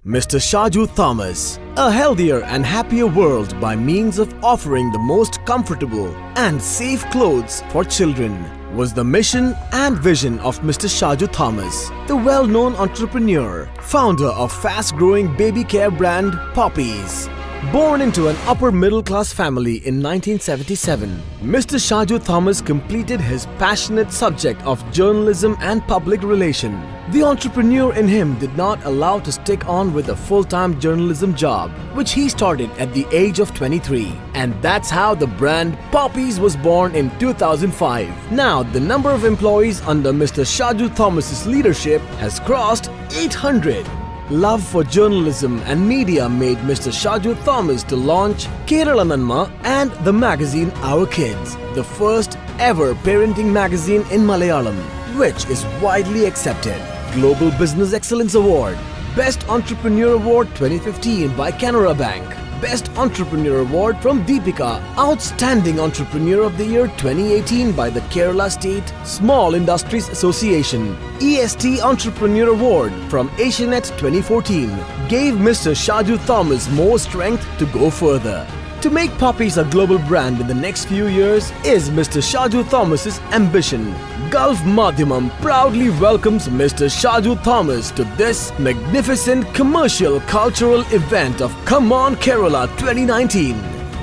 Mr. Shaju Thomas, a healthier and happier world by means of offering the most comfortable and safe clothes for children, was the mission and vision of Mr. Shaju Thomas, the well-known entrepreneur, founder of fast-growing baby care brand Poppies. Born into an upper-middle-class family in 1977, Mr. Shaju Thomas completed his passionate subject of journalism and public relation. The entrepreneur in him did not allow to stick on with a full-time journalism job, which he started at the age of 23. And that's how the brand Poppies was born in 2005. Now, the number of employees under Mr. Shaju Thomas's leadership has crossed 800. Love for journalism and media made Mr. Shaju Thomas to launch Kerala Nanma and the magazine Our Kids, the first ever parenting magazine in Malayalam, which is widely accepted. Global Business Excellence Award, Best Entrepreneur Award 2015 by Canara Bank, Best Entrepreneur Award from Deepika, Outstanding Entrepreneur of the Year 2018 by the Kerala State Small Industries Association, EST Entrepreneur Award from Asianet 2014 gave Mr. Shaju Thomas more strength to go further. To make Poppies a global brand in the next few years is Mr. Shaju Thomas's ambition. Gulf Madhyamam proudly welcomes Mr. Shaju Thomas to this magnificent commercial cultural event of Come On Kerala 2019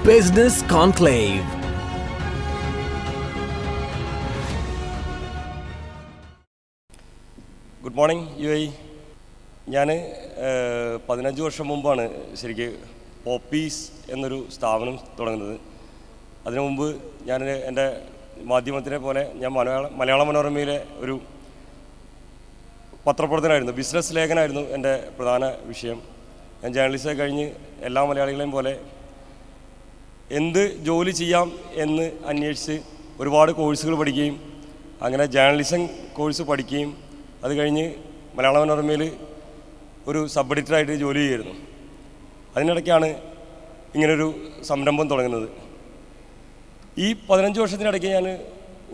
Business Conclave. Good morning, UAE. ഞാൻ 15 വർഷം മുമ്പാണ് ശരിക്കും പോപ്പീസ് എന്നൊരു സ്ഥാപനം തുടങ്ങുന്നത്. അതിനു മുമ്പ് ഞാൻ എൻ്റെ മാധ്യമത്തിനെ പോലെ ഞാൻ മലയാള മനോരമയിലെ ഒരു പത്രപ്രവർത്തനമായിരുന്നു. ബിസിനസ് ലേഖനമായിരുന്നു എൻ്റെ പ്രധാന വിഷയം. ഞാൻ ജേർണലിസ്റ്റ് കഴിഞ്ഞ് എല്ലാ മലയാളികളെയും പോലെ എന്ത് ജോലി ചെയ്യാം എന്ന് അന്വേഷിച്ച് ഒരുപാട് കോഴ്സുകൾ പഠിക്കുകയും അങ്ങനെ ജേർണലിസം കോഴ്സ് പഠിക്കുകയും അത് കഴിഞ്ഞ് മലയാള മനോരമയിൽ ഒരു സബ് എഡിറ്ററായിട്ട് ജോലി ചെയ്യുമായിരുന്നു. അതിനിടയ്ക്കാണ് ഇങ്ങനൊരു സംരംഭം തുടങ്ങുന്നത്. ഈ 15 വർഷത്തിനിടയ്ക്ക് ഞാൻ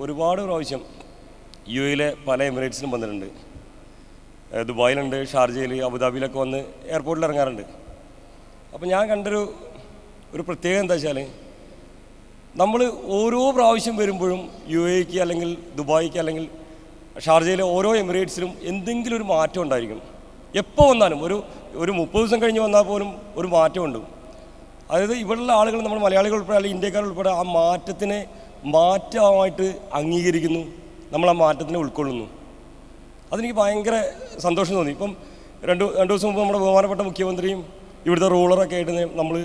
ഒരുപാട് പ്രാവശ്യം UAE പല എമിറേറ്റ്സിലും വന്നിട്ടുണ്ട്. ദുബായിലുണ്ട്, ഷാർജയിൽ, അബുദാബിയിലൊക്കെ വന്ന് എയർപോർട്ടിൽ ഇറങ്ങാറുണ്ട്. അപ്പോൾ ഞാൻ കണ്ടൊരു പ്രത്യേകത എന്താ വെച്ചാൽ, നമ്മൾ ഓരോ പ്രാവശ്യം വരുമ്പോഴും UAEക്ക് അല്ലെങ്കിൽ ദുബായിക്ക് അല്ലെങ്കിൽ ഷാർജയിലെ ഓരോ എമിറേറ്റ്സിലും എന്തെങ്കിലും ഒരു മാറ്റം ഉണ്ടായിരിക്കും. എപ്പോൾ വന്നാലും ഒരു 30 ദിവസം കഴിഞ്ഞ് വന്നാൽ പോലും ഒരു മാറ്റമുണ്ട്. അതായത് ഇവിടെയുള്ള ആളുകൾ, നമ്മൾ മലയാളികൾ ഉൾപ്പെടെ അല്ലെങ്കിൽ ഇന്ത്യക്കാർ ഉൾപ്പെടെ ആ മാറ്റത്തിനെ മാറ്റമായിട്ട് അംഗീകരിക്കുന്നു, നമ്മൾ ആ മാറ്റത്തിനെ ഉൾക്കൊള്ളുന്നു. അതെനിക്ക് ഭയങ്കര സന്തോഷം തോന്നി. ഇപ്പം രണ്ട് ദിവസം മുമ്പ് നമ്മുടെ ബഹുമാനപ്പെട്ട മുഖ്യമന്ത്രിയും ഇവിടുത്തെ റൂളറൊക്കെ ആയിട്ട് നമ്മൾ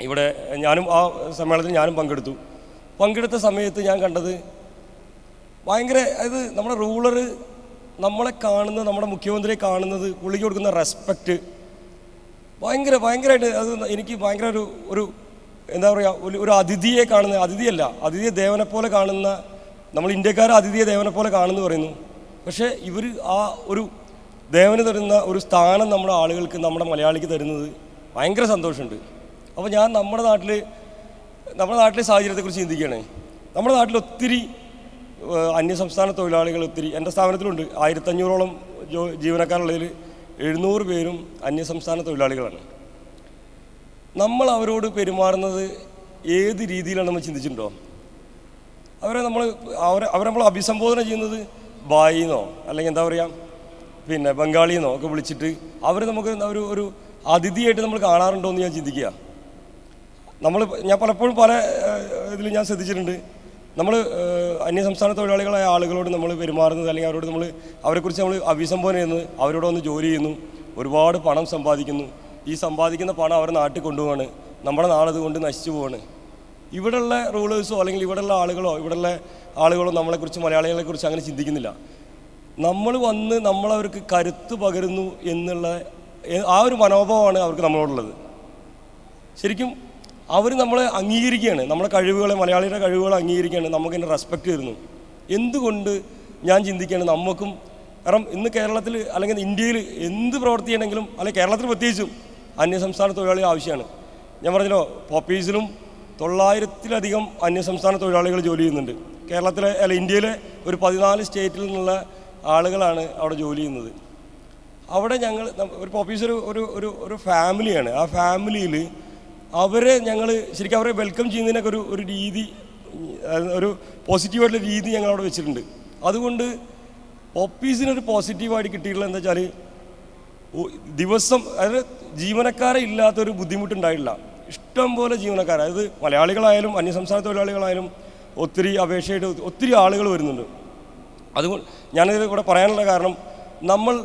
ഇവിടെ ഞാനും ആ സമ്മേളനത്തിൽ ഞാനും പങ്കെടുത്ത സമയത്ത് ഞാൻ കണ്ടത് ഭയങ്കര, അതായത് നമ്മുടെ റൂളർ നമ്മളെ കാണുന്നത്, നമ്മുടെ മുഖ്യമന്ത്രിയെ കാണുന്നത്, പുള്ളിക്ക് കൊടുക്കുന്ന റെസ്പെക്റ്റ് ഭയങ്കരമായിട്ട്, അത് എനിക്ക് ഭയങ്കര ഒരു എന്താ പറയുക, ഒരു അതിഥിയെ കാണുന്ന, അതിഥിയെ ദേവനെ പോലെ കാണുന്ന, നമ്മൾ ഇന്ത്യക്കാർ അതിഥിയെ ദേവനെ പോലെ കാണുന്നു പറയുന്നു. പക്ഷേ ഇവർ ആ ഒരു ദേവന് തരുന്ന ഒരു സ്ഥാനം നമ്മുടെ ആളുകൾക്ക്, നമ്മുടെ മലയാളിക്ക് തരുന്നത് ഭയങ്കര സന്തോഷമുണ്ട്. അപ്പോൾ ഞാൻ നമ്മുടെ നാട്ടിലെ സാഹചര്യത്തെക്കുറിച്ച് ചിന്തിക്കുകയാണ്. നമ്മുടെ നാട്ടിൽ ഒത്തിരി അന്യസംസ്ഥാന തൊഴിലാളികൾ ഒത്തിരി, എൻ്റെ സ്ഥാപനത്തിലുണ്ട് 1500ഓളം ജീവനക്കാരുള്ളതിൽ 700 പേരും അന്യസംസ്ഥാന തൊഴിലാളികളാണ്. നമ്മൾ അവരോട് പെരുമാറുന്നത് ഏത് രീതിയിലാണ് നമ്മൾ ചിന്തിച്ചിട്ടുണ്ടോ? അവരെ നമ്മൾ അഭിസംബോധന ചെയ്യുന്നത് ബായിന്നോ അല്ലെങ്കിൽ എന്താ പറയുക, പിന്നെ ബംഗാളിന്നോ ഒക്കെ വിളിച്ചിട്ട് അവർ നമുക്ക് ഒരു അതിഥിയായിട്ട് നമ്മൾ കാണാറുണ്ടോ എന്ന് ഞാൻ ചിന്തിക്കുക. ഞാൻ പലപ്പോഴും പല ഇതിൽ ഞാൻ ശ്രദ്ധിച്ചിട്ടുണ്ട്, നമ്മൾ അന്യസംസ്ഥാന തൊഴിലാളികളായ ആളുകളോട് നമ്മൾ പെരുമാറുന്നത് അല്ലെങ്കിൽ അവരെക്കുറിച്ച് നമ്മൾ അഭിസംബോധന ചെയ്യുന്നത്, അവരോട് വന്ന് ജോലി ചെയ്യുന്നു, ഒരുപാട് പണം സമ്പാദിക്കുന്നു, ഈ സമ്പാദിക്കുന്ന പണം അവരുടെ നാട്ടിൽ കൊണ്ടുപോവാണ്, നമ്മുടെ നാടതുകൊണ്ട് നശിച്ചു പോവാണ്. ഇവിടെയുള്ള റൂളേഴ്സോ അല്ലെങ്കിൽ ഇവിടെയുള്ള ആളുകളോ നമ്മളെക്കുറിച്ച്, മലയാളികളെക്കുറിച്ച് അങ്ങനെ ചിന്തിക്കുന്നില്ല. നമ്മൾ വന്ന് നമ്മളവർക്ക് കരുത്ത് പകരുന്നു എന്നുള്ള ആ ഒരു മനോഭാവമാണ് അവർക്ക് നമ്മളോടുള്ളത്. ശരിക്കും അവർ നമ്മളെ അംഗീകരിക്കുകയാണ്, നമ്മുടെ കഴിവുകളെ, മലയാളിയുടെ കഴിവുകളെ അംഗീകരിക്കുകയാണ്, നമുക്കെന്നെ റെസ്പെക്റ്റ് തരുന്നു. എന്തുകൊണ്ട് ഞാൻ ചിന്തിക്കുകയാണ്, നമുക്കും, കാരണം ഇന്ന് കേരളത്തിൽ അല്ലെങ്കിൽ ഇന്ത്യയിൽ എന്ത് പ്രവൃത്തി ചെയ്യണമെങ്കിലും, അല്ലെങ്കിൽ കേരളത്തിൽ പ്രത്യേകിച്ചും അന്യസംസ്ഥാന തൊഴിലാളികൾ ആവശ്യമാണ്. ഞാൻ പറഞ്ഞല്ലോ, പോപ്പീസിലും 900-ലധികം അന്യസംസ്ഥാന തൊഴിലാളികൾ ജോലി ചെയ്യുന്നുണ്ട്. ഇന്ത്യയിലെ ഒരു 14 സ്റ്റേറ്റിൽ നിന്നുള്ള ആളുകളാണ് അവിടെ ജോലി ചെയ്യുന്നത്. അവിടെ ഞങ്ങൾ ഒരു പോപ്പീസ് ഒരു ഒരു ഒരു ഫാമിലിയാണ്. ആ ഫാമിലിയിൽ അവരെ ഞങ്ങൾ ശരിക്കും അവരെ വെൽക്കം ചെയ്യുന്നതിനൊക്കെ ഒരു രീതി, ഒരു പോസിറ്റീവായിട്ടുള്ള രീതി ഞങ്ങൾ അവിടെ വെച്ചിട്ടുണ്ട്. അതുകൊണ്ട് പോപ്പീസിനൊരു പോസിറ്റീവായിട്ട് കിട്ടിയിട്ടുള്ളത് എന്താ വെച്ചാൽ ദിവസം അതായത് ജീവനക്കാരെ ഇല്ലാത്തൊരു ബുദ്ധിമുട്ടുണ്ടായിട്ടില്ല. ഇഷ്ടം പോലെ ജീവനക്കാർ, അതായത് മലയാളികളായാലും അന്യസംസ്ഥാന തൊഴിലാളികളായാലും ഒത്തിരി അപേക്ഷയായിട്ട് ഒത്തിരി ആളുകൾ വരുന്നുണ്ട്. അതുകൊണ്ട് ഞാനിത് ഇവിടെ പറയാനുള്ള കാരണം, നമ്മൾ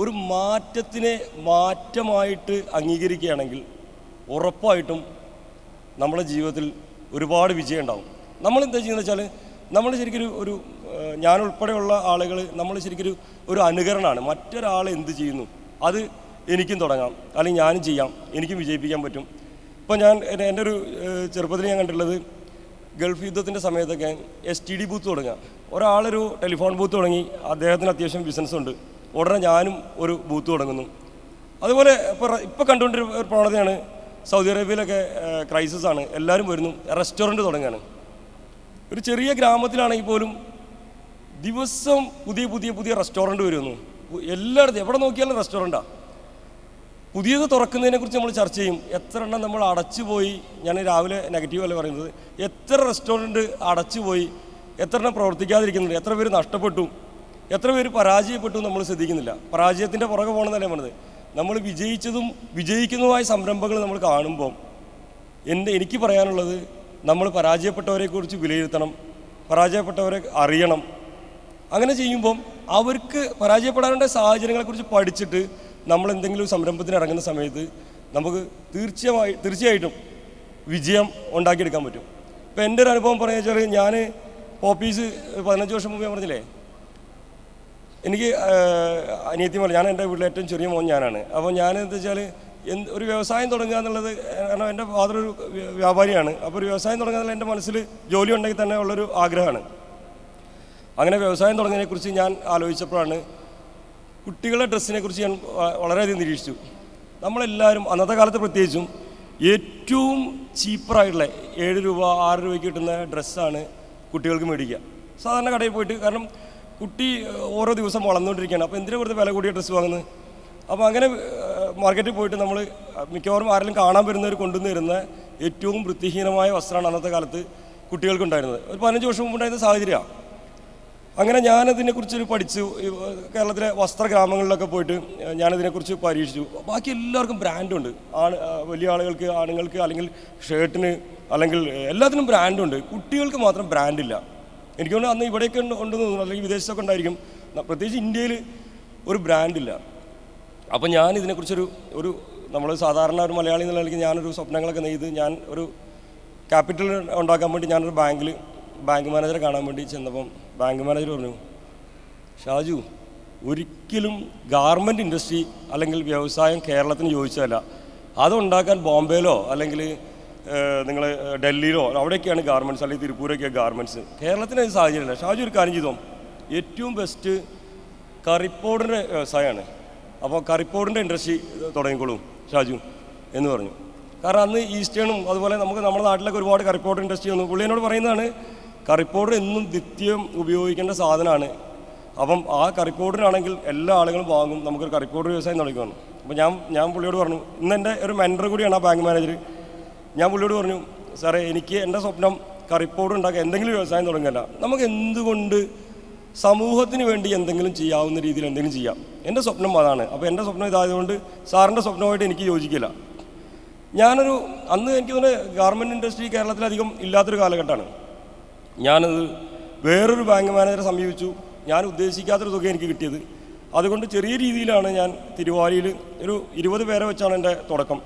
ഒരു മാറ്റത്തിനെ മാറ്റമായിട്ട് അംഗീകരിക്കുകയാണെങ്കിൽ ഉറപ്പായിട്ടും നമ്മുടെ ജീവിതത്തിൽ ഒരുപാട് വിജയം ഉണ്ടാവും. നമ്മളെന്താ ചെയ്യുന്നത് വെച്ചാൽ നമ്മൾ ശരിക്കും ഒരു ഞാനുൾപ്പെടെയുള്ള ആളുകൾ നമ്മൾ ശരിക്കും ഒരു അനുകരണമാണ്. മറ്റൊരാൾ എന്ത് ചെയ്യുന്നു അത് എനിക്കും തുടങ്ങാം, അല്ലെങ്കിൽ ഞാനും ചെയ്യാം, എനിക്കും വിജയിപ്പിക്കാൻ പറ്റും. ഇപ്പോൾ എൻ്റെ ഒരു ചെറുപ്പത്തിൽ ഞാൻ കണ്ടിട്ടുള്ളത്, ഗൾഫ് യുദ്ധത്തിൻ്റെ സമയത്തൊക്കെ STD ബൂത്ത് തുടങ്ങുക. ഒരാളൊരു ടെലിഫോൺ ബൂത്ത് തുടങ്ങി, അദ്ദേഹത്തിന് അത്യാവശ്യം ബിസിനസ്സുണ്ട്, ഉടനെ ഞാനും ഒരു ബൂത്ത് തുടങ്ങുന്നു. അതുപോലെ ഇപ്പോൾ കണ്ടുകൊണ്ടിരുന്ന ഒരു പ്രവണതയാണ്, സൗദി അറേബ്യയിലൊക്കെ ക്രൈസിസ് ആണ്, എല്ലാവരും വരുന്നു റെസ്റ്റോറൻറ്റ് തുടങ്ങുകയാണ്. ഒരു ചെറിയ ഗ്രാമത്തിലാണെങ്കിൽ പോലും ദിവസം പുതിയ പുതിയ പുതിയ റെസ്റ്റോറൻറ്റ് വരുന്നു. എല്ലായിടത്തും എവിടെ നോക്കിയാലും റെസ്റ്റോറൻറ്റാണ്. പുതിയത് തുറക്കുന്നതിനെക്കുറിച്ച് നമ്മൾ ചർച്ച ചെയ്യും. എത്ര എണ്ണം നമ്മൾ അടച്ചുപോയി, ഞാൻ രാവിലെ നെഗറ്റീവ് അല്ല പറയുന്നത്, എത്ര റെസ്റ്റോറൻറ്റ് അടച്ചുപോയി, എത്ര എണ്ണം പ്രവർത്തിക്കാതിരിക്കുന്നുണ്ട്, എത്ര പേര് നഷ്ടപ്പെട്ടു, എത്ര പേര് പരാജയപ്പെട്ടു നമ്മൾ ശ്രദ്ധിക്കുന്നില്ല. പരാജയത്തിൻ്റെ പുറകെ പോകണമെന്നല്ലേ പറഞ്ഞത്. നമ്മൾ വിജയിച്ചതും വിജയിക്കുന്നതുമായ സംരംഭങ്ങൾ നമ്മൾ കാണുമ്പം എനിക്ക് പറയാനുള്ളത്, നമ്മൾ പരാജയപ്പെട്ടവരെക്കുറിച്ച് വിലയിരുത്തണം, പരാജയപ്പെട്ടവരെ അറിയണം. അങ്ങനെ ചെയ്യുമ്പം അവർക്ക് പരാജയപ്പെടാനുള്ള സാഹചര്യങ്ങളെക്കുറിച്ച് പഠിച്ചിട്ട് നമ്മൾ എന്തെങ്കിലും സംരംഭത്തിന് ഇറങ്ങുന്ന സമയത്ത് നമുക്ക് തീർച്ചയായിട്ടും വിജയം ഉണ്ടാക്കിയെടുക്കാൻ പറ്റും. ഇപ്പോൾ എൻ്റെ ഒരു അനുഭവം പറഞ്ഞു വെച്ചാൽ, ഞാൻ പോപ്പീസ് 15 വർഷം മുമ്പ് പറഞ്ഞില്ലേ, എനിക്ക് അനിയത്തിമാർ, ഞാൻ എൻ്റെ വീട്ടിലെ ഏറ്റവും ചെറിയ മോൻ ഞാനാണ്. അപ്പോൾ ഞാൻ എന്താ വെച്ചാൽ ഒരു വ്യവസായം തുടങ്ങുക എന്നുള്ളത്, കാരണം എൻ്റെ ഫാദർ ഒരു വ്യാപാരിയാണ്. അപ്പോൾ ഒരു വ്യവസായം തുടങ്ങുക എന്നുള്ള എൻ്റെ മനസ്സിൽ ജോലി ഉണ്ടെങ്കിൽ തന്നെ ഉള്ളൊരു ആഗ്രഹമാണ്. അങ്ങനെ വ്യവസായം തുടങ്ങിയതിനെക്കുറിച്ച് ഞാൻ ആലോചിച്ചപ്പോഴാണ് കുട്ടികളുടെ ഡ്രസ്സിനെ കുറിച്ച് ഞാൻ വളരെയധികം നിരീക്ഷിച്ചു. നമ്മളെല്ലാവരും അന്നത്തെ കാലത്ത് പ്രത്യേകിച്ചും ഏറ്റവും ചീപ്പറായിട്ടുള്ള 7 രൂപ 6 രൂപയ്ക്ക് കിട്ടുന്ന ഡ്രസ്സാണ് കുട്ടികൾക്ക് മേടിക്കുക സാധാരണ കടയിൽ പോയിട്ട്. കാരണം കുട്ടി ഓരോ ദിവസം വളർന്നുകൊണ്ടിരിക്കുകയാണ്. അപ്പോൾ എന്തിനാ വെറുതെ വില കൂടിയ ഡ്രസ്സ് വാങ്ങുന്നത്? അപ്പോൾ അങ്ങനെ മാർക്കറ്റിൽ പോയിട്ട് നമ്മൾ മിക്കവാറും ആരെങ്കിലും കാണാൻ വരുന്നവർ കൊണ്ടുവന്ന് വരുന്ന ഏറ്റവും വൃത്തിഹീനമായ വസ്ത്രമാണ് അന്നത്തെ കാലത്ത് കുട്ടികൾക്കുണ്ടായിരുന്നത്. ഒരു 15 വർഷം മുമ്പുണ്ടായിരുന്ന സാഹചര്യമാണ്. അങ്ങനെ ഞാനതിനെക്കുറിച്ച് പഠിച്ചു. കേരളത്തിലെ വസ്ത്രഗ്രാമങ്ങളിലൊക്കെ പോയിട്ട് ഞാനതിനെക്കുറിച്ച് പരീക്ഷിച്ചു. ബാക്കി എല്ലാവർക്കും ബ്രാൻഡുണ്ട്. വലിയ ആളുകൾക്ക്, ആണുങ്ങൾക്ക്, അല്ലെങ്കിൽ ഷർട്ടിന്, അല്ലെങ്കിൽ എല്ലാത്തിനും ബ്രാൻഡുണ്ട്. കുട്ടികൾക്ക് മാത്രം ബ്രാൻഡില്ല. എനിക്ക് തോന്നുന്നു അന്ന് ഇവിടെയൊക്കെ ഉണ്ടെന്ന് തോന്നുന്നു, അല്ലെങ്കിൽ വിദേശത്തൊക്കെ ഉണ്ടായിരിക്കും. പ്രത്യേകിച്ച് ഇന്ത്യയിൽ ഒരു ബ്രാൻഡില്ല. അപ്പോൾ ഞാൻ ഇതിനെക്കുറിച്ചൊരു നമ്മൾ സാധാരണ ഒരു മലയാളി എന്നുള്ള നിലയ്ക്ക് ഞാനൊരു സ്വപ്നങ്ങളൊക്കെ നെയ്ത് ഞാൻ ഒരു ക്യാപിറ്റൽ ഉണ്ടാക്കാൻ വേണ്ടി ഞാനൊരു ബാങ്ക് മാനേജറെ കാണാൻ വേണ്ടി ചെന്നപ്പം ബാങ്ക് മാനേജർ പറഞ്ഞു, ഷാജു, ഒരിക്കലും ഗാർമെൻറ്റ് ഇൻഡസ്ട്രി അല്ലെങ്കിൽ വ്യവസായം കേരളത്തിന് ചോദിച്ചതല്ല. അതുണ്ടാക്കാൻ ബോംബെയിലോ അല്ലെങ്കിൽ നിങ്ങൾ ഡൽഹിയിലോ അവിടെയൊക്കെയാണ് ഗാർമെൻറ്റ്സ്, അല്ലെങ്കിൽ തിരുപ്പൂരൊക്കെയാണ് ഗാർമെൻറ്റ്സ്. കേരളത്തിന് അത് സാഹചര്യമില്ല. ഷാജു ഒരു കാര്യം ചെയ്തോ, ഏറ്റവും ബെസ്റ്റ് കറിപ്പൗഡറിൻ്റെ വ്യവസായമാണ്. അപ്പോൾ കറിപ്പൗഡറിൻ്റെ ഇൻഡസ്ട്രി തുടങ്ങിക്കോളൂ ഷാജു എന്ന് പറഞ്ഞു. കാരണം അന്ന് ഈസ്റ്റേണും അതുപോലെ നമ്മുടെ നാട്ടിലൊക്കെ ഒരുപാട് കറിപ്പൗഡർ ഇൻഡസ്ട്രി വന്നു. പുള്ളി എന്നോട് പറയുന്നതാണ്, കറിപ്പൗഡർ എന്നും നിത്യം ഉപയോഗിക്കേണ്ട സാധനമാണ്. അപ്പം ആ കറിപ്പൗഡറിനാണെങ്കിൽ എല്ലാ ആളുകളും വാങ്ങും, നമുക്കൊരു കറിപ്പൗഡർ വ്യവസായം തുടങ്ങിക്കണം. അപ്പോൾ ഞാൻ പുള്ളിയോട് പറഞ്ഞു, ഇന്ന് എൻ്റെ ഒരു മെൻറ്റർ കൂടിയാണ് ആ ബാങ്ക് മാനേജർ. ഞാൻ പുള്ളിയോട് പറഞ്ഞു, സാറേ, എനിക്ക് എൻ്റെ സ്വപ്നം കറിപ്പൗഡർ ഉണ്ടാക്കുക, എന്തെങ്കിലും വ്യവസായം തുടങ്ങിയല്ല, നമുക്ക് എന്തുകൊണ്ട് സമൂഹത്തിന് വേണ്ടി എന്തെങ്കിലും ചെയ്യാവുന്ന രീതിയിൽ എന്തെങ്കിലും ചെയ്യാം. എൻ്റെ സ്വപ്നം അതാണ്. അപ്പോൾ എൻ്റെ സ്വപ്നം ഇതായതുകൊണ്ട് സാറിൻ്റെ സ്വപ്നമായിട്ട് എനിക്ക് യോജിക്കില്ല. അന്ന് എനിക്ക് തോന്നുന്നത് ഗാർമെൻറ്റ് ഇൻഡസ്ട്രി കേരളത്തിലധികം ഇല്ലാത്തൊരു കാലഘട്ടമാണ്. ഞാനത് വേറൊരു ബാങ്ക് മാനേജറെ സമീപിച്ചു. ഞാൻ ഉദ്ദേശിക്കാത്തൊരു തുക എനിക്ക് കിട്ടിയത്. അതുകൊണ്ട് ചെറിയ രീതിയിലാണ് ഞാൻ തിരുവാലിയിൽ ഒരു 20 പേരെ വെച്ചാണ് എൻ്റെ തുടക്കം.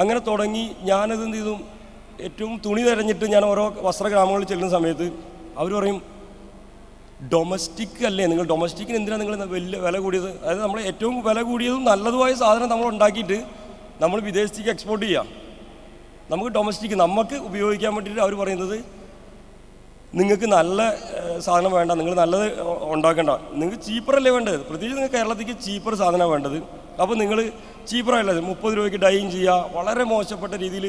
അങ്ങനെ തുടങ്ങി ഞാനത് എന്ത് ചെയ്തു, ഏറ്റവും തുണി തിരഞ്ഞിട്ട് ഞാൻ ഓരോ വസ്ത്രഗ്രാമങ്ങളിൽ ചെല്ലുന്ന സമയത്ത് അവർ പറയും, ഡൊമസ്റ്റിക് അല്ലേ നിങ്ങൾ, ഡൊമസ്റ്റിക്കിന് എന്തിനാണ് നിങ്ങൾ വലിയ വില കൂടിയത്? അതായത് നമ്മൾ ഏറ്റവും വില കൂടിയതും നല്ലതുമായ സാധനം നമ്മൾ ഉണ്ടാക്കിയിട്ട് നമ്മൾ വിദേശത്തേക്ക് എക്സ്പോർട്ട് ചെയ്യാം. നമുക്ക് ഡൊമസ്റ്റിക് നമുക്ക് ഉപയോഗിക്കാൻ വേണ്ടിയിട്ട് അവർ പറയുന്നത്, നിങ്ങൾക്ക് നല്ല സാധനം വേണ്ട, നിങ്ങൾ നല്ലത് ഉണ്ടാക്കേണ്ട, നിങ്ങൾക്ക് ചീപ്പറല്ലേ വേണ്ടത്. പ്രത്യേകിച്ച് നിങ്ങൾക്ക് കേരളത്തിലേക്ക് ചീപ്പർ സാധനമാണ് വേണ്ടത്. അപ്പോൾ നിങ്ങൾ ചീപ്പറായുള്ളത് 30 രൂപയ്ക്ക് ഡൈയിങ് ചെയ്യുക, വളരെ മോശപ്പെട്ട രീതിയിൽ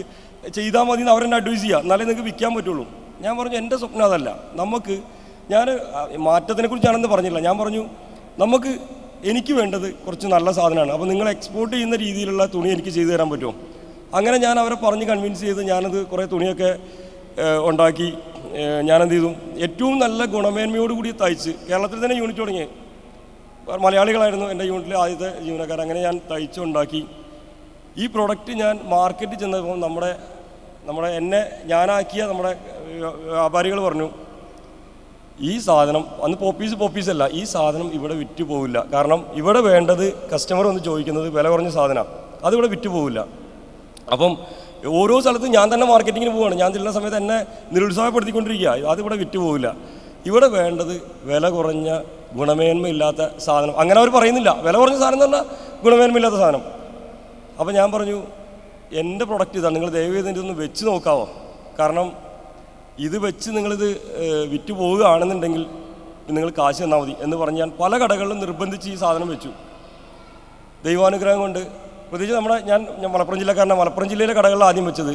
ചെയ്താൽ മതി എന്ന് അവരെന്നെ അഡ്വൈസ് ചെയ്യുക, എന്നാലേ നിങ്ങൾക്ക് വിൽക്കാൻ പറ്റുള്ളൂ. ഞാൻ പറഞ്ഞു, എൻ്റെ സ്വപ്നം അതല്ല. ഞാൻ മാറ്റത്തിനെക്കുറിച്ചാണെന്ന് പറഞ്ഞില്ല. ഞാൻ പറഞ്ഞു, നമുക്ക് എനിക്ക് വേണ്ടത് കുറച്ച് നല്ല സാധനമാണ്, അപ്പോൾ നിങ്ങൾ എക്സ്പോർട്ട് ചെയ്യുന്ന രീതിയിലുള്ള തുണി എനിക്ക് ചെയ്തു തരാൻ പറ്റുമോ? അങ്ങനെ ഞാൻ അവരെ പറഞ്ഞ് കൺവിൻസ് ചെയ്ത് ഞാനത് കുറേ തുണിയൊക്കെ ഉണ്ടാക്കി. ഞാനെന്ത് ചെയ്തു, ഏറ്റവും നല്ല ഗുണമേന്മയോടുകൂടി തയ്ച്ച്, കേരളത്തിൽ തന്നെ യൂണിറ്റ് തുടങ്ങി, മലയാളികളായിരുന്നു എൻ്റെ യൂണിറ്റിലെ ആദ്യത്തെ ജീവനക്കാർ. അങ്ങനെ ഞാൻ തയ്ച്ചുണ്ടാക്കി. ഈ പ്രോഡക്റ്റ് ഞാൻ മാർക്കറ്റിൽ ചെന്നപ്പോൾ എന്നെ ഞാനാക്കിയ നമ്മുടെ വ്യാപാരികൾ പറഞ്ഞു, ഈ സാധനം അന്ന് പോപ്പീസ് അല്ല, ഈ സാധനം ഇവിടെ വിറ്റ് പോവില്ല. കാരണം ഇവിടെ വേണ്ടത് കസ്റ്റമർ വന്ന് ചോദിക്കുന്നത് വില കുറഞ്ഞ സാധനമാണ്, അതിവിടെ വിറ്റ് പോവില്ല. അപ്പം ഓരോ സ്ഥലത്തും ഞാൻ തന്നെ മാർക്കറ്റിങ്ങിന് പോവുകയാണ്. ഞാൻ ചെല്ലുന്ന സമയത്ത് എന്നെ നിരുത്സാഹപ്പെടുത്തിക്കൊണ്ടിരിക്കുക, അതിവിടെ വിറ്റ് പോവില്ല. ഇവിടെ വേണ്ടത് വില കുറഞ്ഞ ഗുണമേന്മയില്ലാത്ത സാധനം. അങ്ങനെ അവർ പറയുന്നില്ല, വില കുറഞ്ഞ സാധനം എന്ന് പറഞ്ഞാൽ ഗുണമേന്മയില്ലാത്ത സാധനം. അപ്പോൾ ഞാൻ പറഞ്ഞു, എൻ്റെ പ്രൊഡക്റ്റ് ഇതാണ്, നിങ്ങൾ ദയവേദന ഇതൊന്ന് വെച്ച് നോക്കാമോ? കാരണം ഇത് വെച്ച് നിങ്ങളിത് വിറ്റ് പോവുകയാണെന്നുണ്ടെങ്കിൽ നിങ്ങൾ കാശ് തന്നാൽ മതി എന്ന് പറഞ്ഞ് ഞാൻ പല കടകളിലും നിർബന്ധിച്ച് ഈ സാധനം വെച്ചു. ദൈവാനുഗ്രഹം കൊണ്ട് പ്രത്യേകിച്ച് ഞാൻ മലപ്പുറം ജില്ലക്കാരനാണ്. മലപ്പുറം ജില്ലയിലെ കടകളിൽ ആദ്യം വെച്ചത്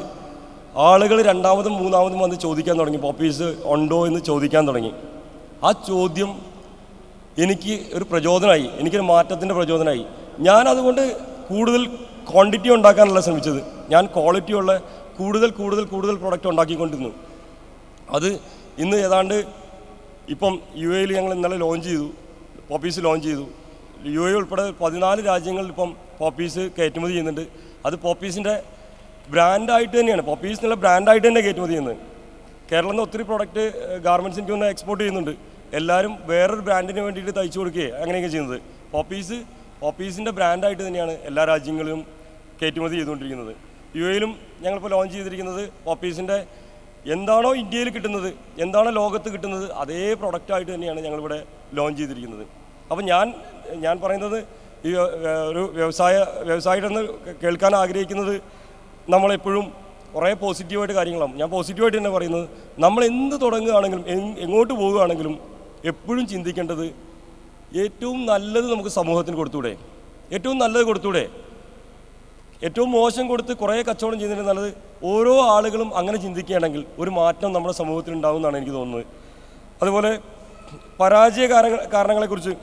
ആളുകൾ രണ്ടാമതും മൂന്നാമതും വന്ന് ചോദിക്കാൻ തുടങ്ങി, പോപ്പീസ് ഉണ്ടോ എന്ന് ചോദിക്കാൻ തുടങ്ങി. ആ ചോദ്യം എനിക്ക് ഒരു പ്രചോദനമായി, എനിക്കൊരു മാറ്റത്തിൻ്റെ പ്രചോദനമായി. ഞാൻ അതുകൊണ്ട് കൂടുതൽ ക്വാണ്ടിറ്റി ഉണ്ടാക്കാനല്ല ശ്രമിച്ചത്, ഞാൻ ക്വാളിറ്റിയുള്ള കൂടുതൽ പ്രൊഡക്റ്റ് ഉണ്ടാക്കിക്കൊണ്ടിരുന്നു. അത് ഇന്ന് ഏതാണ്ട് ഇപ്പം UAE ഞങ്ങൾ ഇന്നലെ ലോഞ്ച് ചെയ്തു, പോപ്പീസ് ലോഞ്ച് ചെയ്തു. UAE ഉൾപ്പെടെ 14 രാജ്യങ്ങളിൽ ഇപ്പം പോപ്പീസ് കയറ്റുമതി ചെയ്യുന്നുണ്ട്. അത് പോപ്പീസിൻ്റെ ബ്രാൻഡായിട്ട് തന്നെയാണ്, പോപ്പീസ് എന്നുള്ള ബ്രാൻഡായിട്ട് തന്നെ കയറ്റുമതി ചെയ്യുന്നത്. കേരളത്തിൽ നിന്ന് ഒത്തിരി പ്രോഡക്റ്റ് ഗാർമെൻറ്റ്സ് എനിക്ക് ഒന്ന് എക്സ്പോർട്ട് ചെയ്യുന്നുണ്ട്. എല്ലാവരും വേറൊരു ബ്രാൻഡിന് വേണ്ടിയിട്ട് തയ്ച്ചു കൊടുക്കുകയാണ് അങ്ങനെയൊക്കെ ചെയ്യുന്നത്. പോപ്പീസിൻ്റെ ബ്രാൻഡായിട്ട് തന്നെയാണ് എല്ലാ രാജ്യങ്ങളിലും കയറ്റുമതി ചെയ്തുകൊണ്ടിരിക്കുന്നത്. UAEയിലും ഞങ്ങളിപ്പോൾ ലോഞ്ച് ചെയ്തിരിക്കുന്നത് പോപ്പീസിൻ്റെ എന്താണോ ഇന്ത്യയിൽ കിട്ടുന്നത്, എന്താണോ ലോകത്ത് കിട്ടുന്നത്, അതേ പ്രൊഡക്റ്റായിട്ട് തന്നെയാണ് ഞങ്ങളിവിടെ ലോഞ്ച് ചെയ്തിരിക്കുന്നത്. അപ്പം ഞാൻ പറയുന്നത്, ഈ ഒരു വ്യവസായിട്ടെന്ന് കേൾക്കാൻ ആഗ്രഹിക്കുന്നത് നമ്മളെപ്പോഴും കുറേ പോസിറ്റീവായിട്ട് കാര്യങ്ങളാണ്. ഞാൻ പോസിറ്റീവായിട്ട് തന്നെ പറയുന്നത്, നമ്മൾ എന്ത് തുടങ്ങുകയാണെങ്കിലും എങ്ങോട്ട് പോവുകയാണെങ്കിലും എപ്പോഴും ചിന്തിക്കേണ്ടത് ഏറ്റവും നല്ലത് നമുക്ക് സമൂഹത്തിന് കൊടുത്തൂടെ, ഏറ്റവും നല്ലത് കൊടുത്തൂടെ. ഏറ്റവും മോശം കൊടുത്ത് കുറേ കച്ചവടം ചെയ്യുന്നതിന് നല്ലത് ഓരോ ആളുകളും അങ്ങനെ ചിന്തിക്കുകയാണെങ്കിൽ ഒരു മാറ്റം നമ്മുടെ സമൂഹത്തിൽ ഉണ്ടാകുമെന്നാണ് എനിക്ക് തോന്നുന്നത്. അതുപോലെ പരാജയ കാരണങ്ങളെക്കുറിച്ച്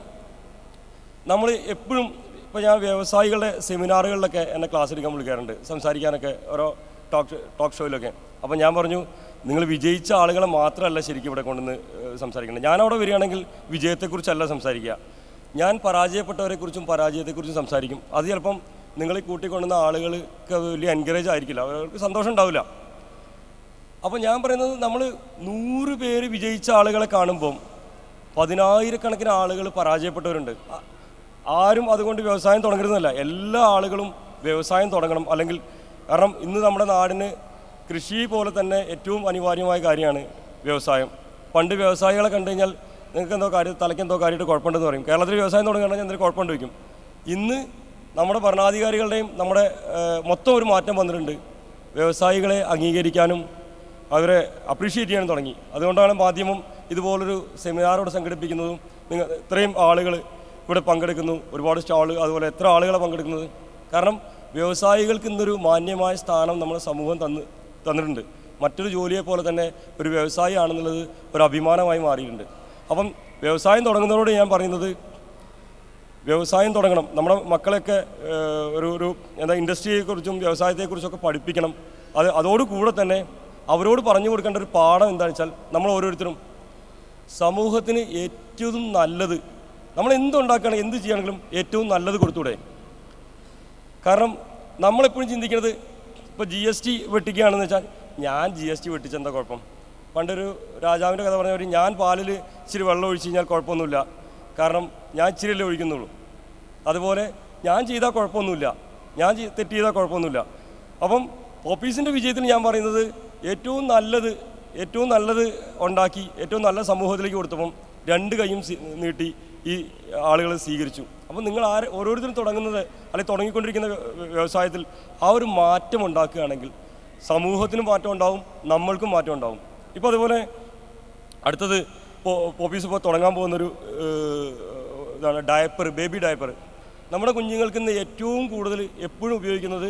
നമ്മൾ എപ്പോഴും, ഇപ്പോൾ ഞാൻ വ്യവസായികളുടെ സെമിനാറുകളിലൊക്കെ എന്നെ ക്ലാസ് എടുക്കാൻ വിളിക്കാറുണ്ട്, സംസാരിക്കാനൊക്കെ ഓരോ ടോക്ക് ഷോയിലൊക്കെ. അപ്പോൾ ഞാൻ പറഞ്ഞു, നിങ്ങൾ വിജയിച്ച ആളുകളെ മാത്രമല്ല ശരിക്കും ഇവിടെ കൊണ്ടുവന്ന് സംസാരിക്കേണ്ടത്. ഞാനവിടെ വരികയാണെങ്കിൽ വിജയത്തെക്കുറിച്ചല്ല സംസാരിക്കുക, ഞാൻ പരാജയപ്പെട്ടവരെക്കുറിച്ചും പരാജയത്തെക്കുറിച്ചും സംസാരിക്കും. അത് ചിലപ്പം നിങ്ങൾ കൂട്ടിക്കൊണ്ടുവന്ന ആളുകൾക്ക് വലിയ എൻകറേജ് ആയിരിക്കില്ല, അവർക്ക് സന്തോഷം ഉണ്ടാവില്ല. അപ്പോൾ ഞാൻ പറയുന്നത്, നമ്മൾ 100 പേര് വിജയിച്ച ആളുകളെ കാണുമ്പം 10,000-കണക്കിന് ആളുകൾ പരാജയപ്പെട്ടവരുണ്ട്. ആരും അതുകൊണ്ട് വ്യവസായം തുടങ്ങരുതെന്നല്ല, എല്ലാ ആളുകളും വ്യവസായം തുടങ്ങണം. അല്ലെങ്കിൽ കാരണം ഇന്ന് നമ്മുടെ നാടിന് കൃഷി പോലെ തന്നെ ഏറ്റവും അനിവാര്യമായ കാര്യമാണ് വ്യവസായം. പണ്ട് വ്യവസായികളെ കണ്ടു കഴിഞ്ഞാൽ നിങ്ങൾക്ക് എന്തോ തലയ്ക്കെന്തോ കാര്യമായിട്ട് കുഴപ്പമുണ്ടെന്ന് പറയും. കേരളത്തിൽ വ്യവസായം തുടങ്ങുകയാണെങ്കിൽ എന്തൊരു കുഴപ്പമുണ്ട് വയ്ക്കും. ഇന്ന് നമ്മുടെ ഭരണാധികാരികളുടെയും നമ്മുടെ മൊത്തം ഒരു മാറ്റം വന്നിട്ടുണ്ട്. വ്യവസായികളെ അംഗീകരിക്കാനും അവരെ അപ്രീഷിയേറ്റ് ചെയ്യാനും തുടങ്ങി. അതുകൊണ്ടാണ് മാധ്യമം ഇതുപോലൊരു സെമിനാറോട് സംഘടിപ്പിക്കുന്നതും ഇത്രയും ആളുകൾ ഇവിടെ പങ്കെടുക്കുന്നു, ഒരുപാട് സ്റ്റാള്, അതുപോലെ എത്ര ആളുകളെ പങ്കെടുക്കുന്നത്. കാരണം വ്യവസായികൾക്ക് ഇന്നൊരു മാന്യമായ സ്ഥാനം നമ്മുടെ സമൂഹം തന്നിട്ടുണ്ട്. മറ്റൊരു ജോലിയെ പോലെ തന്നെ ഒരു വ്യവസായി ആണെന്നുള്ളത് ഒരു അഭിമാനമായി മാറിയിട്ടുണ്ട്. അപ്പം വ്യവസായം തുടങ്ങുന്നതോട് ഞാൻ പറയുന്നത്, വ്യവസായം തുടങ്ങണം. നമ്മുടെ മക്കളെയൊക്കെ ഒരു ഇൻഡസ്ട്രിയെക്കുറിച്ചും വ്യവസായത്തെക്കുറിച്ചൊക്കെ പഠിപ്പിക്കണം. അതോടുകൂടെ തന്നെ അവരോട് പറഞ്ഞു കൊടുക്കേണ്ട ഒരു പാഠം എന്താണെന്ന് വെച്ചാൽ, നമ്മൾ ഓരോരുത്തരും സമൂഹത്തിന് ഏറ്റവും നല്ലത്, നമ്മൾ എന്തുണ്ടാക്കുകയാണെങ്കിൽ എന്ത് ചെയ്യുകയാണെങ്കിലും ഏറ്റവും നല്ലത് കൊടുത്തൂടെ. കാരണം നമ്മളെപ്പോഴും ചിന്തിക്കുന്നത്, ഇപ്പോൾ GST വെട്ടിക്കുകയാണെന്ന് വെച്ചാൽ, ഞാൻ GST വെട്ടിച്ചെന്താ കുഴപ്പം? പണ്ടൊരു രാജാവിൻ്റെ കഥ പറഞ്ഞവർ, ഞാൻ പാലിൽ ഇച്ചിരി വെള്ളം ഒഴിച്ച് കഴിഞ്ഞാൽ കുഴപ്പമൊന്നുമില്ല, കാരണം ഞാൻ ഇച്ചിരിയല്ലേ ഒഴിക്കുന്നുള്ളൂ. അതുപോലെ ഞാൻ ചെയ്താൽ കുഴപ്പമൊന്നുമില്ല, ഞാൻ തെറ്റ് ചെയ്താൽ കുഴപ്പമൊന്നുമില്ല. അപ്പം പോപ്പീസിൻ്റെ വിജയത്തിന് ഞാൻ പറയുന്നത്, ഏറ്റവും നല്ലത് ഉണ്ടാക്കി ഏറ്റവും നല്ല സമൂഹത്തിലേക്ക് കൊടുത്തപ്പം 2 കൈയും നീട്ടി ഈ ആളുകൾ സ്വീകരിച്ചു. അപ്പം നിങ്ങൾ ഓരോരുത്തരും തുടങ്ങുന്നത് അല്ലെങ്കിൽ തുടങ്ങിക്കൊണ്ടിരിക്കുന്ന വ്യവസായത്തിൽ ആ ഒരു മാറ്റം ഉണ്ടാക്കുകയാണെങ്കിൽ സമൂഹത്തിനും മാറ്റം ഉണ്ടാവും, നമ്മൾക്കും മാറ്റം ഉണ്ടാവും. ഇപ്പോൾ അതുപോലെ അടുത്തത് പോപ്പീസ് ഇപ്പോൾ തുടങ്ങാൻ പോകുന്നൊരു ഇതാണ് ബേബി ഡയപ്പർ. നമ്മുടെ കുഞ്ഞുങ്ങൾക്ക് ഇന്ന് ഏറ്റവും കൂടുതൽ എപ്പോഴും ഉപയോഗിക്കുന്നത്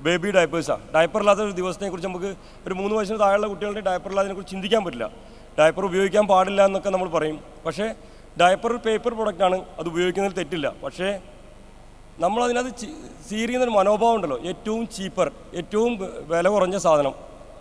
ബേബി ഡയപ്പേഴ്സാണ്. ഡയപ്പറില്ലാത്ത ഒരു ദിവസത്തെക്കുറിച്ച് നമുക്ക് ഒരു 3 വയസ്സിന് താഴെയുള്ള കുട്ടികളുടെ ഡയപ്പറില്ലാത്തതിനെക്കുറിച്ച് ചിന്തിക്കാൻ പറ്റില്ല. ഡയപ്പർ ഉപയോഗിക്കാൻ പാടില്ല എന്നൊക്കെ നമ്മൾ പറയും. പക്ഷേ ഡയപ്പർ ഒരു പേപ്പർ പ്രൊഡക്റ്റാണ്, അത് ഉപയോഗിക്കുന്നതിൽ തെറ്റില്ല. പക്ഷേ നമ്മളതിനകത്ത് സീരിയുന്നൊരു മനോഭാവം ഉണ്ടല്ലോ, ഏറ്റവും ചീപ്പർ, ഏറ്റവും വില കുറഞ്ഞ സാധനം.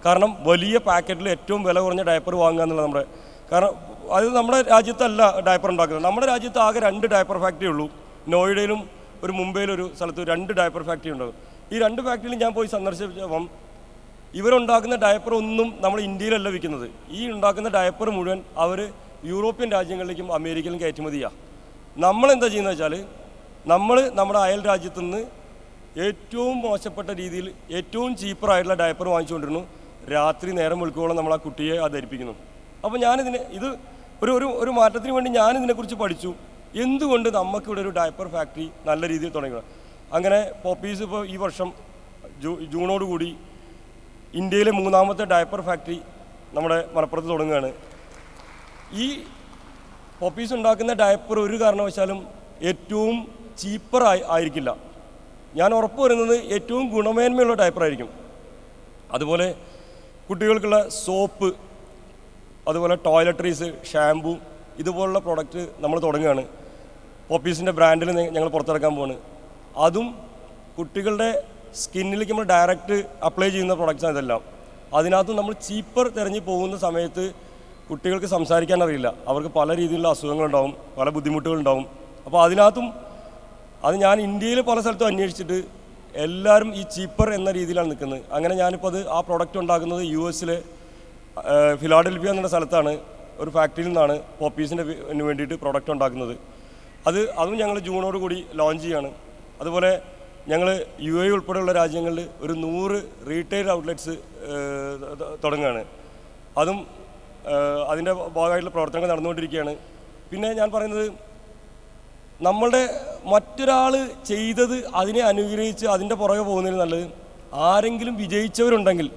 കാരണം വലിയ പാക്കറ്റിൽ ഏറ്റവും വില കുറഞ്ഞ ഡയപ്പർ വാങ്ങുക എന്നുള്ളത് നമ്മുടെ, കാരണം അത് നമ്മുടെ രാജ്യത്തല്ല ഡയപ്പർ ഉണ്ടാക്കുന്നത്. നമ്മുടെ രാജ്യത്ത് ആകെ 2 ഡയപ്പർ ഫാക്ടറി ഉള്ളൂ. നോയിഡയിലും ഒരു മുംബൈയിലൊരു സ്ഥലത്ത് 2 ഡയപ്പർ ഫാക്ടറി ഉണ്ടാകും. ഈ 2 ഫാക്ടറിയിൽ ഞാൻ പോയി സന്ദർശിച്ചപ്പം ഇവരുണ്ടാക്കുന്ന ഡയപ്പർ ഒന്നും നമ്മൾ ഇന്ത്യയിലല്ല വിൽക്കുന്നത്. ഈ ഉണ്ടാക്കുന്ന ഡയപ്പർ മുഴുവൻ അവർ യൂറോപ്യൻ രാജ്യങ്ങളിലേക്കും അമേരിക്കയിലും കയറ്റുമതി ചെയ്യുക. നമ്മളെന്താ ചെയ്യുന്നത് വെച്ചാൽ, നമ്മൾ നമ്മുടെ അയൽ രാജ്യത്തു നിന്ന് ഏറ്റവും മോശപ്പെട്ട രീതിയിൽ ഏറ്റവും ചീപ്പറായിട്ടുള്ള ഡയപ്പർ വാങ്ങിച്ചുകൊണ്ടിരുന്നു. രാത്രി നേരം വെളുക്കുവോളം നമ്മൾ ആ കുട്ടിയെ അത് ധരിപ്പിക്കുന്നു. അപ്പോൾ ഇത് ഒരു മാറ്റത്തിന് വേണ്ടി ഞാനിതിനെക്കുറിച്ച് പഠിച്ചു. എന്തുകൊണ്ട് നമുക്കിവിടെ ഒരു ഡയപ്പർ ഫാക്ടറി നല്ല രീതിയിൽ തുടങ്ങണം. അങ്ങനെ പോപ്പീസ് ഇപ്പോൾ ഈ വർഷം ജൂണോടുകൂടി ഇന്ത്യയിലെ 3ാമത്തെ ഡയപ്പർ ഫാക്ടറി നമ്മുടെ മലപ്പുറത്ത് തുടങ്ങുകയാണ്. ഈ പോപ്പീസ് ഉണ്ടാക്കുന്ന ഡയപ്പർ ഒരു കാരണവശാലും ഏറ്റവും ആയിരിക്കില്ല. ഞാൻ ഉറപ്പ് വരുന്നത് ഏറ്റവും ഗുണമേന്മയുള്ള ഡയപ്പറായിരിക്കും. അതുപോലെ കുട്ടികൾക്കുള്ള സോപ്പ്, അതുപോലെ ടോയ്ലറ്ററീസ്, ഷാമ്പു, ഇതുപോലുള്ള പ്രോഡക്റ്റ് നമ്മൾ തുടങ്ങുകയാണ്. പോപ്പീസിൻ്റെ ബ്രാൻഡിൽ ഞങ്ങൾ പുറത്തിറക്കാൻ പോവാണ്. അതും കുട്ടികളുടെ സ്കിന്നിലേക്ക് നമ്മൾ ഡയറക്റ്റ് അപ്ലൈ ചെയ്യുന്ന പ്രൊഡക്റ്റ്സാണ് ഇതെല്ലാം. അതിനകത്ത് നമ്മൾ ചീപ്പർ തിരഞ്ഞ് പോകുന്ന സമയത്ത് കുട്ടികൾക്ക് സംസാരിക്കാൻ അറിയില്ല, അവർക്ക് പല രീതിയിലുള്ള അസുഖങ്ങളുണ്ടാവും, പല ബുദ്ധിമുട്ടുകളുണ്ടാവും. അപ്പോൾ അതിനകത്തും അത് ഞാൻ ഇന്ത്യയിൽ പല സ്ഥലത്തും അന്വേഷിച്ചിട്ട് എല്ലാവരും ഈ ചീപ്പർ എന്ന രീതിയിലാണ് നിൽക്കുന്നത്. അങ്ങനെ ഞാനിപ്പോൾ ആ പ്രോഡക്റ്റ് ഉണ്ടാക്കുന്നത് US ഫിലാഡൽഫിയ എന്നുള്ള സ്ഥലത്താണ്, ഒരു ഫാക്ടറിയിൽ നിന്നാണ് പോപ്പീസിന് വേണ്ടിയിട്ട് പ്രോഡക്റ്റ് ഉണ്ടാക്കുന്നത്. അതും ഞങ്ങൾ ജൂണോട് കൂടി ലോഞ്ച് ചെയ്യാണ്. അതുപോലെ ഞങ്ങൾ UAE ഉൾപ്പെടെയുള്ള രാജ്യങ്ങളിൽ ഒരു 100 റീറ്റെയിൽ ഔട്ട്ലെറ്റ്സ് തുടങ്ങുകയാണ്. അതും അതിൻ്റെ ഭാഗമായിട്ടുള്ള പ്രവർത്തനങ്ങൾ നടന്നുകൊണ്ടിരിക്കുകയാണ്. പിന്നെ ഞാൻ പറയുന്നത്, നമ്മളുടെ മറ്റൊരാൾ ചെയ്തത് അതിനെ അനുഗ്രഹിച്ച് അതിൻ്റെ പുറകെ പോകുന്നതിന് നല്ലത് ആരെങ്കിലും വിജയിച്ചവരുണ്ടെങ്കിൽ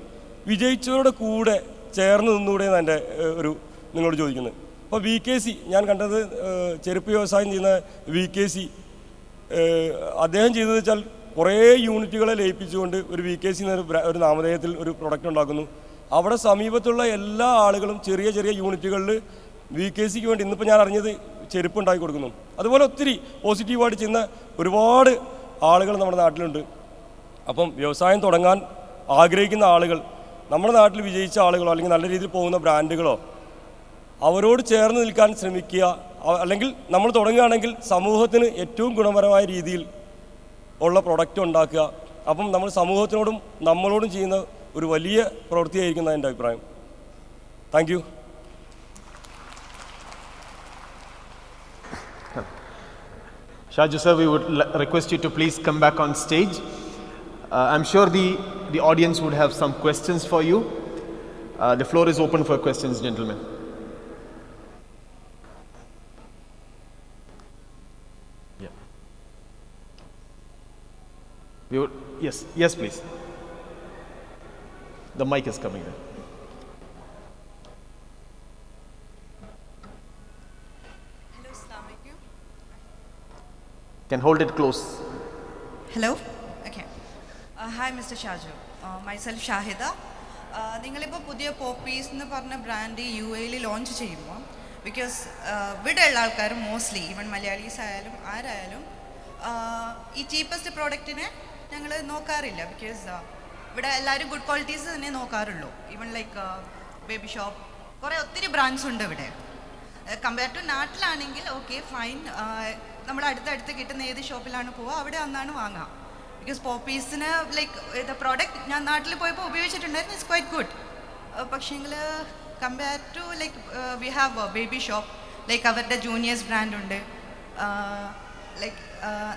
വിജയിച്ചവരുടെ കൂടെ ചേർന്ന് നിന്നുകൂടെ എന്നാണ് എൻ്റെ നിങ്ങളോട് ചോദിക്കുന്നത്. അപ്പോൾ VKC ഞാൻ കണ്ടത്, ചെരുപ്പ് വ്യവസായം ചെയ്യുന്ന VKC അദ്ദേഹം ചെയ്തത് വെച്ചാൽ കുറേ യൂണിറ്റുകളെ ലയിപ്പിച്ചുകൊണ്ട് ഒരു VKC ഒരു നാമധേയത്തിൽ ഒരു പ്രൊഡക്റ്റ് ഉണ്ടാക്കുന്നു. അവിടെ സമീപത്തുള്ള എല്ലാ ആളുകളും ചെറിയ ചെറിയ യൂണിറ്റുകളിൽ VKCക്ക് വേണ്ടി ഇന്നിപ്പോൾ ഞാൻ അറിഞ്ഞത് ചെരുപ്പ് ഉണ്ടാക്കി കൊടുക്കുന്നു. അതുപോലെ ഒത്തിരി പോസിറ്റീവായിട്ട് ചെയ്യുന്ന ഒരുപാട് ആളുകൾ നമ്മുടെ നാട്ടിലുണ്ട്. അപ്പം വ്യവസായം തുടങ്ങാൻ ആഗ്രഹിക്കുന്ന ആളുകൾ, നമ്മുടെ നാട്ടിൽ വിജയിച്ച ആളുകളോ അല്ലെങ്കിൽ നല്ല രീതിയിൽ പോകുന്ന ബ്രാൻഡുകളോ, അവരോട് ചേർന്ന് നിൽക്കാൻ ശ്രമിക്കുക. അല്ലെങ്കിൽ നമ്മൾ തുടങ്ങുകയാണെങ്കിൽ സമൂഹത്തിന് ഏറ്റവും ഗുണപരമായ രീതിയിൽ ഉള്ള പ്രൊഡക്റ്റ് ഉണ്ടാക്കുക. അപ്പം നമ്മൾ സമൂഹത്തിനോടും നമ്മളോടും ചെയ്യുന്ന ഒരു വലിയ പ്രവൃത്തിയായിരിക്കും എൻ്റെ അഭിപ്രായം. Thank you. Shaju sir, we would request you to please come back on stage. I'm sure the audience would have some questions for you. The floor is open for questions, gentlemen. Yeah. Yes, please. The mic is coming there. Hello, Assalamu alaikum. Can hold it close. Hello. Okay. Hi, Mr. Shaju. Myself Shahida. നിങ്ങളിപ്പോൾ പുതിയ പോപ്പീസ് എന്ന് പറഞ്ഞ brand UAE launch ചെയ്യുമ്പോൾ, because ഇവിടെയുള്ള ആൾക്കാർ mostly even Malayalees ആയാലും ആരായാലും ഈ ചീപ്പസ്റ്റ് പ്രോഡക്റ്റിനെ ഞങ്ങൾ നോക്കാറില്ല. ബിക്കോസ് ഇവിടെ എല്ലാവരും ഗുഡ് ക്വാളിറ്റീസ് തന്നെ നോക്കാറുള്ളൂ. ഈവൻ ലൈക്ക് ബേബി ഷോപ്പ്, കുറേ ഒത്തിരി ബ്രാൻഡ്സ് ഉണ്ട് ഇവിടെ. കമ്പയർ ടു നാട്ടിലാണെങ്കിൽ ഓക്കെ ഫൈൻ, നമ്മൾ അടുത്തടുത്ത് കിട്ടുന്ന ഏത് ഷോപ്പിലാണ് പോവുക അവിടെ വന്നാണ് വാങ്ങാം. ബിക്കോസ് പോപ്പീസിന് ലൈക്ക് ദ പ്രോഡക്റ്റ് ഞാൻ നാട്ടിൽ പോയപ്പോൾ ഉപയോഗിച്ചിട്ടുണ്ടായിരുന്നു, ഇറ്റ്സ് ക്വൈറ്റ് ഗുഡ്. പക്ഷേങ്കിൽ compare to like we have baby shop, like അവരുടെ ജൂനിയേഴ്സ് ബ്രാൻഡ് ഉണ്ട്. ലൈക്ക്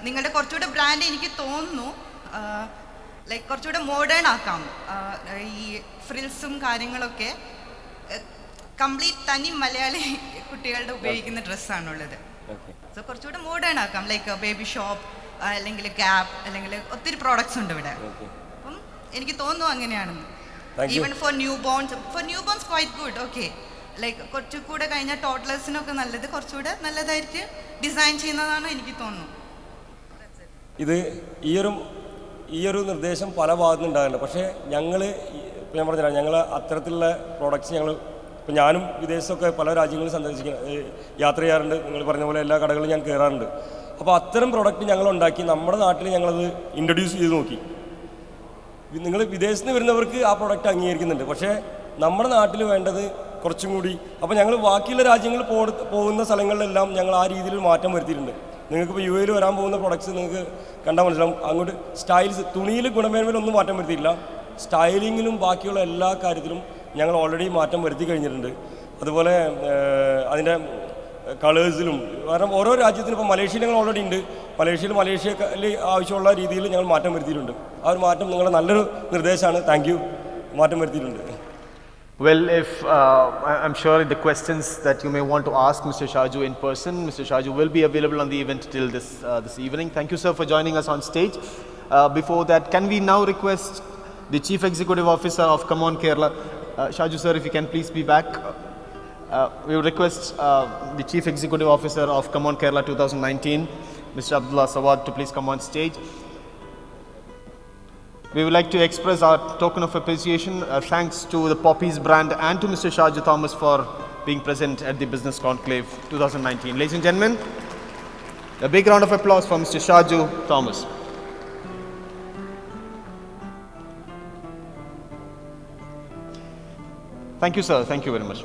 നിങ്ങളുടെ കുറച്ചുകൂടെ ബ്രാൻഡ് എനിക്ക് തോന്നുന്നു ലൈക്ക് കുറച്ചുകൂടെ മോഡേൺ ആക്കാം. ഈ ഫ്രിൽസും കാര്യങ്ങളൊക്കെ കംപ്ലീറ്റ് തനി മലയാളി കുട്ടികളുടെ ഉപയോഗിക്കുന്ന ഡ്രസ്സാണുള്ളത്. സോ കുറച്ചുകൂടെ മോഡേൺ ആക്കാം, ലൈക്ക് ബേബി ഷോപ്പ് അല്ലെങ്കിൽ ഗ്യാപ്പ് അല്ലെങ്കിൽ ഒത്തിരി പ്രോഡക്ട്സ് ഉണ്ട് ഇവിടെ. അപ്പം എനിക്ക് തോന്നുന്നു അങ്ങനെയാണെന്ന്. Even for newborns quite good. Okay, like കുറച്ചുകൂടെ കഴിഞ്ഞാൽ ടോഡ്ലേഴ്സിനൊക്കെ നല്ലത് കുറച്ചുകൂടെ നല്ലതായിട്ട് ഡിസൈൻ ചെയ്യുന്നതാണ് എനിക്ക് തോന്നുന്നു. ഇത് ഈ ഒരു നിർദ്ദേശം പല ഭാഗത്തുനിന്ന് ഉണ്ടാകുന്നുണ്ട്. പക്ഷേ ഞാൻ പറഞ്ഞില്ല, ഞങ്ങൾ അത്തരത്തിലുള്ള പ്രോഡക്റ്റ്സ് ഇപ്പോൾ ഞാനും വിദേശത്തൊക്കെ പല രാജ്യങ്ങളും യാത്ര ചെയ്യാറുണ്ട്. നിങ്ങൾ പറഞ്ഞ പോലെ എല്ലാ കടകളിലും ഞാൻ കയറാറുണ്ട്. അപ്പോൾ അത്തരം പ്രൊഡക്റ്റ് ഞങ്ങൾ ഉണ്ടാക്കി നമ്മുടെ നാട്ടിൽ ഞങ്ങളത് ഇൻട്രൊഡ്യൂസ് ചെയ്ത് നോക്കി. നിങ്ങൾ വിദേശത്ത് നിന്ന് വരുന്നവർക്ക് ആ പ്രൊഡക്റ്റ് അംഗീകരിക്കുന്നുണ്ട്, പക്ഷേ നമ്മുടെ നാട്ടിൽ വേണ്ടത് കുറച്ചും കൂടി. അപ്പോൾ ഞങ്ങൾ ബാക്കിയുള്ള രാജ്യങ്ങളിൽ പോകുന്ന സ്ഥലങ്ങളിലെല്ലാം ഞങ്ങൾ ആ രീതിയിൽ മാറ്റം വരുത്തിയിട്ടുണ്ട്. നിങ്ങൾക്കിപ്പോൾ യു എയിൽ വരാൻ പോകുന്ന പ്രൊഡക്ട്സ് നിങ്ങൾക്ക് കണ്ടാൽ മനസ്സിലാവും. അങ്ങോട്ട് സ്റ്റൈൽസ്, തുണിയിൽ ഗുണമേന്മയിലൊന്നും മാറ്റം വരുത്തിയില്ല, സ്റ്റൈലിങ്ങിലും ബാക്കിയുള്ള എല്ലാ കാര്യത്തിലും ഞങ്ങൾ ഓൾറെഡി മാറ്റം വരുത്തി കഴിഞ്ഞിട്ടുണ്ട്. അതുപോലെ അതിൻ്റെ കളേഴ്സിലും, കാരണം ഓരോ രാജ്യത്തിനും ഇപ്പോൾ മലേഷ്യയിൽ ഞങ്ങൾ ഓൾറെഡി ഉണ്ട്. മലേഷ്യയിൽ ആവശ്യമുള്ള രീതിയിൽ ഞങ്ങൾ മാറ്റം വരുത്തിയിട്ടുണ്ട്. ആ ഒരു മാറ്റം നിങ്ങളുടെ നല്ലൊരു നിർദ്ദേശമാണ്. Thank you. മാറ്റം വരുത്തിയിട്ടുണ്ട്. Well, I'm sure the questions that you may want to ask Mr. Shaju in person, Mr. Shaju will be available on the event till this evening. Thank you, sir, for joining us on stage. Before that, can we now request the Chief Executive Officer of Come On Kerala, Shaju sir, if you can please be back. We would request the Chief Executive Officer of Come On Kerala 2019, Mr. Abdullah Sawad, to please come on stage. We would like to express our token of appreciation, thanks to the Poppies brand and to Mr. Shaju Thomas for being present at the Business Conclave 2019. Ladies and gentlemen, a big round of applause for Mr. Shaju Thomas. Thank you, sir. Thank you very much.